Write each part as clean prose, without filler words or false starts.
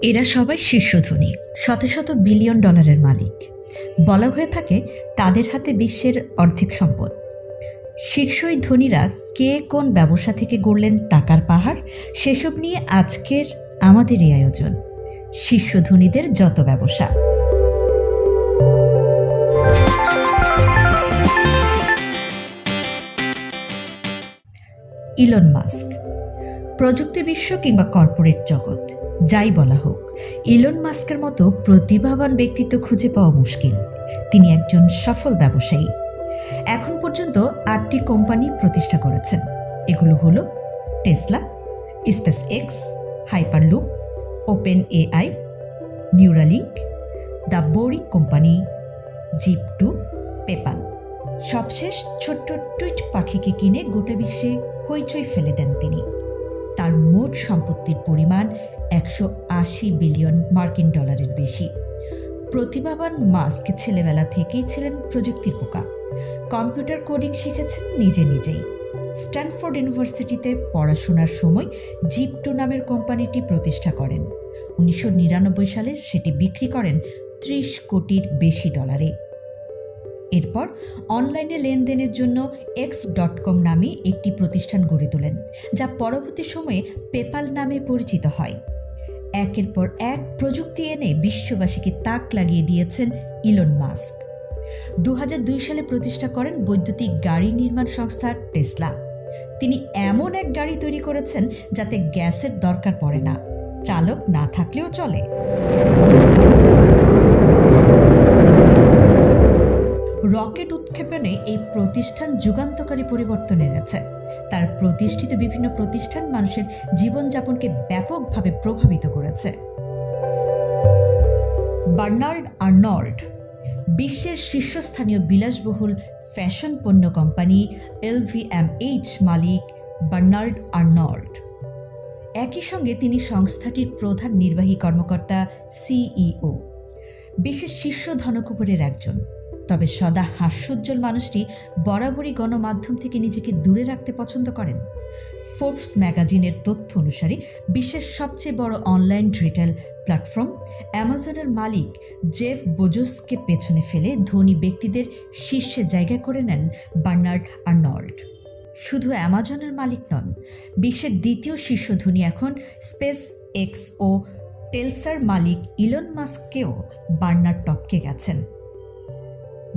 এরা সবাই শীর্ষধনী, শত শত বিলিয়ন ডলারের মালিক। বলা হয়ে থাকে তাদের হাতে বিশ্বের অর্ধেক সম্পদ। শীর্ষ এই ধনীরা কে কোন ব্যবসা থেকে গড়লেন টাকার পাহাড়, সেসব নিয়ে আজকের আমাদের এই আয়োজন। শীর্ষ ধনীদের যত ব্যবসা। Elon Musk. প্রযুক্তি বিশ্ব কিংবা কর্পোরেট জগৎ, যাই বলা হোক, ইলন মাস্কের মতো প্রতিভাবান ব্যক্তিত্ব খুঁজে পাওয়া মুশকিল। তিনি একজন সফল ব্যবসায়ী। এখন পর্যন্ত 8টি কোম্পানি প্রতিষ্ঠা করেছেন। এগুলো হলো Tesla, SpaceX, Hyperloop, OpenAI, Neuralink, the Boring Company, Zip2, PayPal. সবশেষ ছোট্ট টুইট পাখিকে কিনে গোটা বিশ্বে হইচই ফেলে দেন তিনি। তার মোট সম্পত্তির পরিমাণ 180 বিলিয়ন মার্কিন ডলারের বেশি। প্রতিভাবান মাস্ক ছেলেবেলা থেকেই ছিলেন প্রযুক্তির পোকা। কম্পিউটার কোডিং শিখেছেন নিজেই। স্ট্যানফোর্ড ইউনিভার্সিটিতে পড়াশোনার সময় জিপ2 নামের কোম্পানিটি প্রতিষ্ঠা করেন। 1999 সালে সেটি বিক্রি করেন 30 কোটির বেশি ডলারে। এরপর অনলাইনে লেনদেনের জন্য x.com নামে একটি প্রতিষ্ঠান গড়ে তোলেন, যা পরবর্তী সময়ে পেপাল নামে পরিচিত হয়। একের পর এক প্রযুক্তি এনে বিশ্ববাসীকে তাক লাগিয়ে দিয়েছেন ইলন মাস্ক। 2002 সালে প্রতিষ্ঠা করেন বৈদ্যুতিক গাড়ি নির্মাণ সংস্থা টেসলা। তিনি এমন এক গাড়ি তৈরি করেছেন যাতে গ্যাসের দরকার পড়ে না, চালক না থাকলেও চলে। রকেট উৎক্ষেপণে এই প্রতিষ্ঠান যুগান্তকারী পরিবর্তন এনেছে। তার প্রতিষ্ঠিত বিভিন্ন প্রতিষ্ঠান মানুষের জীবনযাপনকে ব্যাপকভাবে প্রভাবিত করেছে। Bernard Arnault. বিশ্বের শীর্ষস্থানীয় বিলাসবহুল ফ্যাশন পণ্য কোম্পানি LVMH মালিক বার্নার্ড আর্নল্ড। একই সঙ্গে তিনি সংস্থাটির প্রধান নির্বাহী কর্মকর্তা, CEO। বিশ্বের শীর্ষ ধনকুবেরের একজন। তবে সদা হাস্যোজ্জ্বল মানুষটি বরাবরই গণমাধ্যম থেকে নিজেকে দূরে রাখতে পছন্দ করেন। ফোর্বস ম্যাগাজিনের তথ্য অনুসারে বিশ্বের সবচেয়ে বড় অনলাইন রিটেল প্ল্যাটফর্ম অ্যামাজনের মালিক জেফ বেজোসকে পেছনে ফেলে ধনী ব্যক্তিদের শীর্ষে জায়গা করে নেন বার্নার্ড আর্নল্ড। শুধু অ্যামাজনের মালিক নন, বিশ্বের দ্বিতীয় শীর্ষ ধনী এখন স্পেস এক্স ও টেলসার মালিক ইলন মাস্ককেও বার্নার্ড টপকে গেছেন।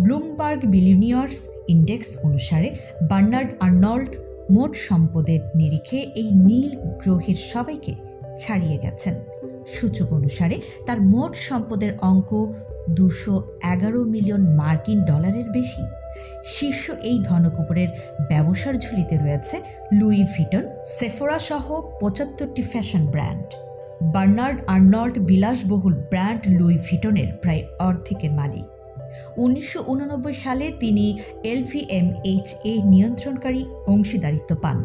ব্লুমবার্গ বিলিয়নিয়ার্স ইন্ডেক্স অনুসারে বার্নার্ড আর্নল্ড মোট সম্পদের নিরিখে এই নীল গ্রহের সবাইকে ছাড়িয়ে গেছেন। সূচক অনুসারে তার মোট সম্পদের অঙ্ক 211 মিলিয়ন মার্কিন ডলারের বেশি। শীর্ষ এই ধনকুবেরের ব্যবসার ঝুলিতে রয়েছে লুই ভিটন, সেফোরা সহ 75টি ফ্যাশন ব্র্যান্ড। বার্নার্ড আর্নল্ড বিলাসবহুল ব্র্যান্ড লুই ভিটনের প্রায় অর্ধেকের মালিক। 1989 সালে তিনি LVMH নিয়ন্ত্রণকারী অংশীদারিত্ব পান।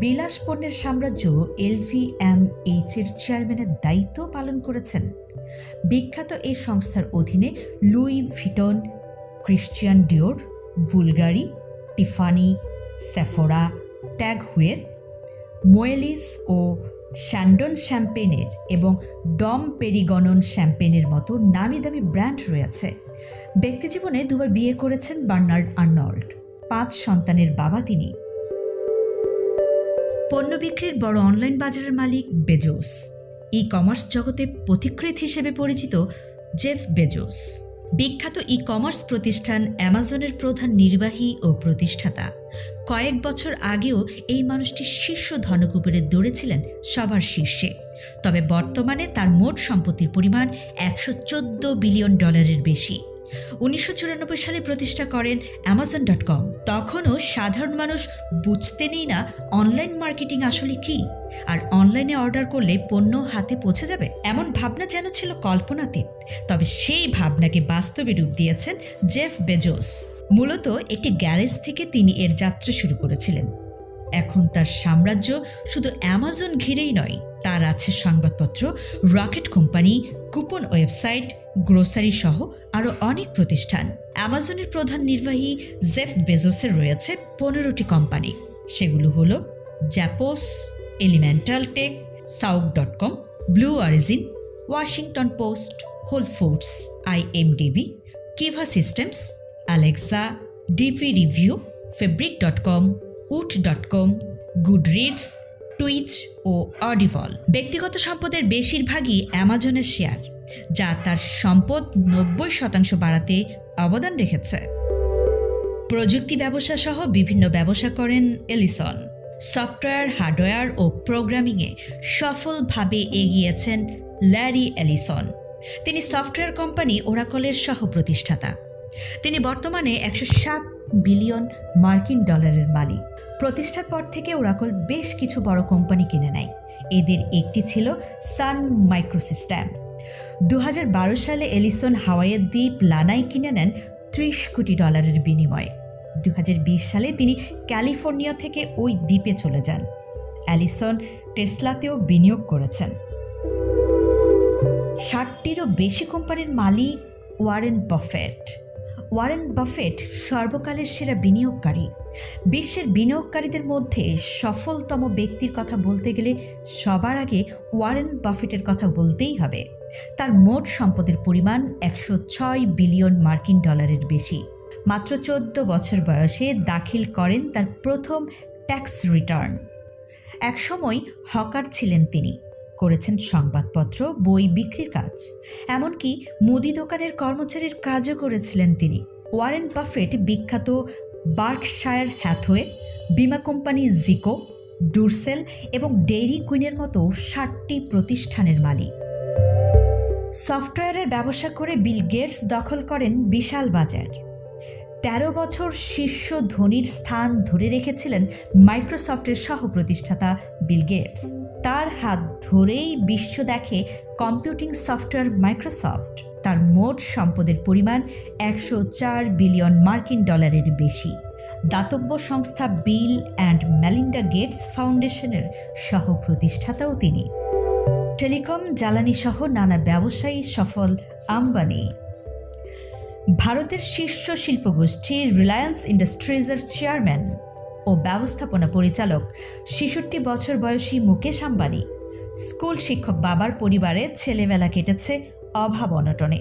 বিলাস পণ্যের সাম্রাজ্য LVMH চেয়ারম্যানের দায়িত্ব পালন করেছেন। বিখ্যাত এই সংস্থার অধীনে Louis Vuitton, Christian Dior, Bulgari, Tiffany, Sephora, Tag Heuer, মোয়েলিস ও শ্যান্ডন শ্যাম্পেনের এবং ডম পেরিগনন শ্যাম্পেনের মতো নামি দামি ব্র্যান্ড রয়েছে। ব্যক্তিজীবনে দুবার বিয়ে করেছেন বার্নার্ড আর্নল্ড। 5 সন্তানের বাবা তিনি। পণ্য বিক্রির বড় অনলাইন বাজারের মালিক বেজোস। ই কমার্স জগতে পথিকৃৎ হিসেবে পরিচিত জেফ বেজোস। বিখ্যাত ই কমার্স প্রতিষ্ঠান অ্যামাজনের প্রধান নির্বাহী ও প্রতিষ্ঠাতা। কয়েক বছর আগেও এই মানুষটি শীর্ষ ধনকুবেরের দৌড়েছিলেন সবার শীর্ষে। তবে বর্তমানে তার মোট সম্পত্তির পরিমাণ 114 বিলিয়ন ডলারের বেশি। 1994 সালে প্রতিষ্ঠা করেন Amazon.com। তখনও সাধারণ মানুষ বুঝতেনই না অনলাইন মার্কেটিং আসলে কি, আর অনলাইনে অর্ডার করলে পণ্য হাতে পৌঁছে যাবে, এমন ভাবনা যেন ছিল কল্পনাতীত। তবে সেই ভাবনাকে বাস্তবে রূপ দিয়েছেন জেফ বেজোস। মূলত একটি গ্যারেজ থেকে তিনি এর যাত্রা শুরু করেছিলেন। এখন তার সাম্রাজ্য শুধু অ্যামাজন ঘিরেই নয়, তার আছে সংবাদপত্র, rocket company, coupon website, grocery সহ আরও অনেক প্রতিষ্ঠান। অ্যামাজনের প্রধান নির্বাহী জেফ বেজোসের রয়েছে 15টি কোম্পানি। সেগুলো হলো Zappos, Elemental Tech, Souq dot com, Blue Origin, Washington Post, Whole Foods, IMDb, Kiva Systems, Alexa, DP Review, Fabric dot com, Woot dot com, Goodreads, Twitch ও অডিবল। ব্যক্তিগত সম্পদের বেশিরভাগই অ্যামাজনের শেয়ার, যা তার সম্পদ 90% বাড়াতে অবদান রেখেছে। প্রযুক্তি ব্যবসা সহ বিভিন্ন ব্যবসা করেন এলিসন। সফটওয়্যার, হার্ডওয়্যার ও প্রোগ্রামিংয়ে সফলভাবে এগিয়েছেন ল্যারি এলিসন। তিনি সফটওয়্যার কোম্পানি ওরাকলের সহ প্রতিষ্ঠাতা। তিনি বর্তমানে 107 বিলিয়ন মার্কিন ডলারের মালিক। প্রতিষ্ঠার পর থেকে ওরাকল বেশ কিছু বড় কোম্পানি কিনে নেয়। এদের একটি ছিল সান মাইক্রোসিস্টেম। 2012 সালে এলিসন হাওয়াইয়ের দ্বীপ লানাই কিনে নেন $30 কোটি বিনিময়ে। 2020 সালে তিনি ক্যালিফোর্নিয়া থেকে ওই দ্বীপে চলে যান। এলিসন টেসলাতেও বিনিয়োগ করেছেন। 60টিরও বেশি কোম্পানির মালিক ওয়ারেন বাফেট। ওয়ারেন বাফেট সর্বকালের সেরা বিনিয়োগকারী। বিশ্বের বিনিয়োগকারীদের মধ্যে সফলতম ব্যক্তির কথা বলতে গেলে সবার আগে ওয়ারেন বাফেটের কথা বলতেই হবে। তার মোট সম্পদের পরিমাণ 106 বিলিয়ন মার্কিন ডলারের বেশি। মাত্র 14 বছর বয়সে দাখিল করেন তার প্রথম ট্যাক্স রিটার্ন। একসময় হকার ছিলেন তিনি, করেছেন সংবাদপত্র, বই বিক্রির কাজ, এমনকি মুদি দোকানের কর্মচারীর কাজও করেছিলেন তিনি। ওয়ারেন বাফেট বিখ্যাত বার্কশায়ার হ্যাথওয়ে, বীমা কোম্পানি জিকো, ডুরসেল এবং ডেইরি কুইনের মতো 60টি প্রতিষ্ঠানের মালিক। সফটওয়্যারের ব্যবসা করে বিল গেটস দখল করেন বিশাল বাজার। 13 বছর শীর্ষ ধনীর স্থান ধরে রেখেছিলেন মাইক্রোসফটের সহ প্রতিষ্ঠাতা বিল গেটস। তার হাত ধরেই বিশ্ব দেখে কম্পিউটিং সফটওয়্যার মাইক্রোসফট। তার মোট সম্পদের পরিমাণ 104 বিলিয়ন মার্কিন ডলারের বেশি। দাতব্য সংস্থা বিল অ্যান্ড মেলিন্ডা গেটস ফাউন্ডেশনের সহ প্রতিষ্ঠাতাও তিনি। টেলিকম, জ্বালানি সহ নানা ব্যবসায়ী সফল আম্বানি। ভারতের শীর্ষ শিল্পগোষ্ঠী রিলায়েন্স ইন্ডাস্ট্রিজের চেয়ারম্যান ও ব্যবস্থাপনা পরিচালক 66 বছর বয়সী মুকেশ আম্বানি। স্কুল শিক্ষক বাবার পরিবারে ছেলেবেলা কেটেছে অভাব অনটনে।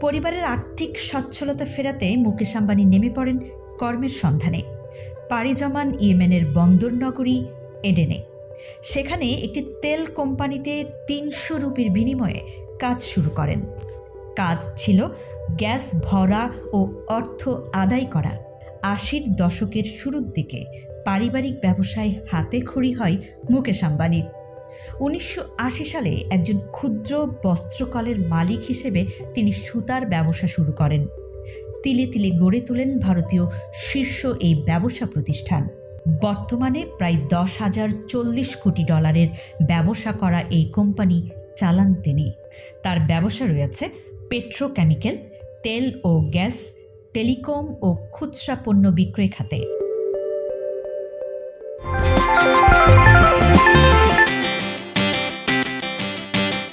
পরিবারের আর্থিক সচ্ছলতা ফেরাতে মুকেশ আম্বানি নেমে পড়েন কর্মের সন্ধানে। পাড়ি জমান ইয়েমেনের বন্দর নগরী এডেনে। সেখানে একটি তেল কোম্পানিতে 300 রুপির বিনিময়ে কাজ শুরু করেন। কাজ ছিল গ্যাস ভরা ও অর্থ আদায় করা। 80-র দশকের শুরুর দিকে পারিবারিক ব্যবসায় হাতে খড়ি হয় মুকেশ আম্বানির। 1980 সালে একজন ক্ষুদ্র বস্ত্রকলের মালিক হিসেবে তিনি সুতার ব্যবসা শুরু করেন। তিলে তিলে গড়ে তোলেন ভারতীয় শীর্ষ এই ব্যবসা প্রতিষ্ঠান। বর্তমানে প্রায় 10,040 কোটি ডলারের ব্যবসা করা এই কোম্পানি চালান তিনি। তার ব্যবসা রয়েছে পেট্রোকেমিক্যাল, তেল ও গ্যাস, টেলিকম ও খুচরা পণ্য বিক্রয় খাতে।